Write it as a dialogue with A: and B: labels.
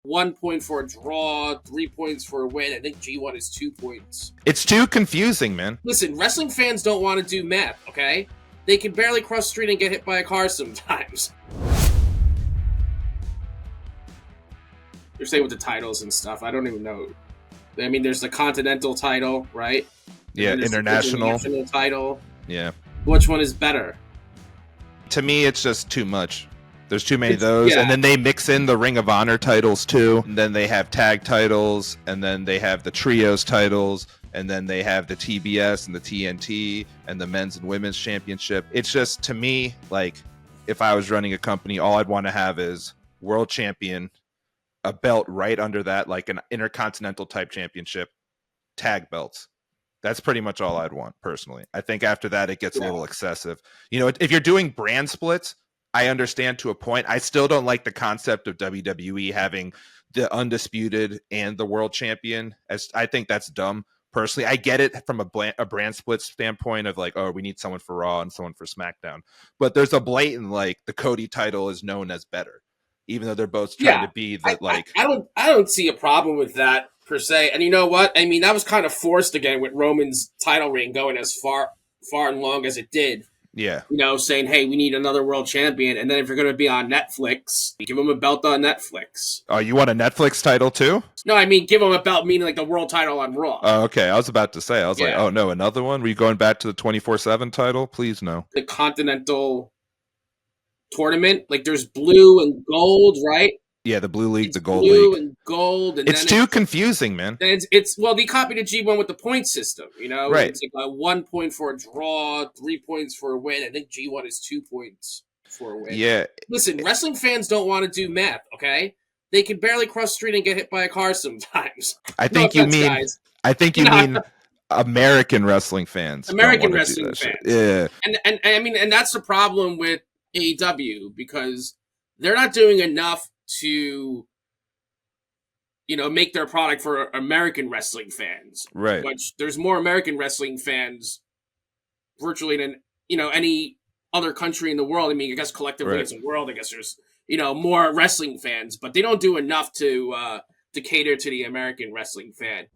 A: 1 point for a draw, 3 points for a win. I think G1 is 2 points.
B: It's too confusing, man.
A: Listen, wrestling fans don't want to do math, okay? They can barely cross the street and get hit by a car sometimes. They're saying with the titles and stuff. I don't even know. I mean, there's the Continental title, right?
B: Yeah, international
A: title.
B: Yeah.
A: Which one is better?
B: To me, it's just too much. There's too many of those. Yeah. And then they mix in the Ring of Honor titles, too. And then they have tag titles. And then they have the trios titles. And then they have the TBS and the TNT and the men's and women's championship. It's just, to me, like, if I was running a company, all I'd want to have is world champion, a belt right under that, like an intercontinental type championship, tag belts. That's pretty much all I'd want, personally. I think after that, it gets a little excessive. You know, if you're doing brand splits, I understand to a point. I still don't like the concept of WWE having the undisputed and the world champion. As I think that's dumb. Personally, I get it from a brand split standpoint of like, oh, we need someone for Raw and someone for SmackDown. But there's a blatant, like, the Cody title is known as better, even though they're both trying to be the
A: I don't see a problem with that per se. And you know what? I mean, that was kind of forced again with Roman's title reign going as far and long as it did.
B: Yeah.
A: You know, saying, hey, we need another world champion. And then if you're going to be on Netflix, give them a belt on Netflix.
B: Oh, you want a Netflix title too?
A: No, I mean, give them a belt, meaning like the world title on Raw.
B: Oh, okay. I was about to say, like, oh no, another one? Were you going back to the 24/7 title? Please, no.
A: The Continental tournament, like there's blue and gold, right?
B: Yeah, the blue league,
A: it's
B: the gold
A: blue
B: league.
A: And gold. And
B: it's too confusing, man.
A: It's well, they copied the G1 with the point system, you know?
B: Right.
A: It's like 1 point for a draw, 3 points for a win. I think G1 is 2 points for a win.
B: Yeah.
A: Listen, wrestling fans don't want to do math, okay? They can barely cross the street and get hit by a car sometimes.
B: I think you mean American wrestling fans.
A: American wrestling fans.
B: Yeah.
A: And I mean, and that's the problem with AEW, because they're not doing enough to, you know, make their product for American wrestling fans.
B: Right.
A: Which there's more American wrestling fans virtually than, you know, any other country in the world. I mean, I guess collectively as a world, I guess there's, you know, more wrestling fans, but they don't do enough to cater to the American wrestling fan.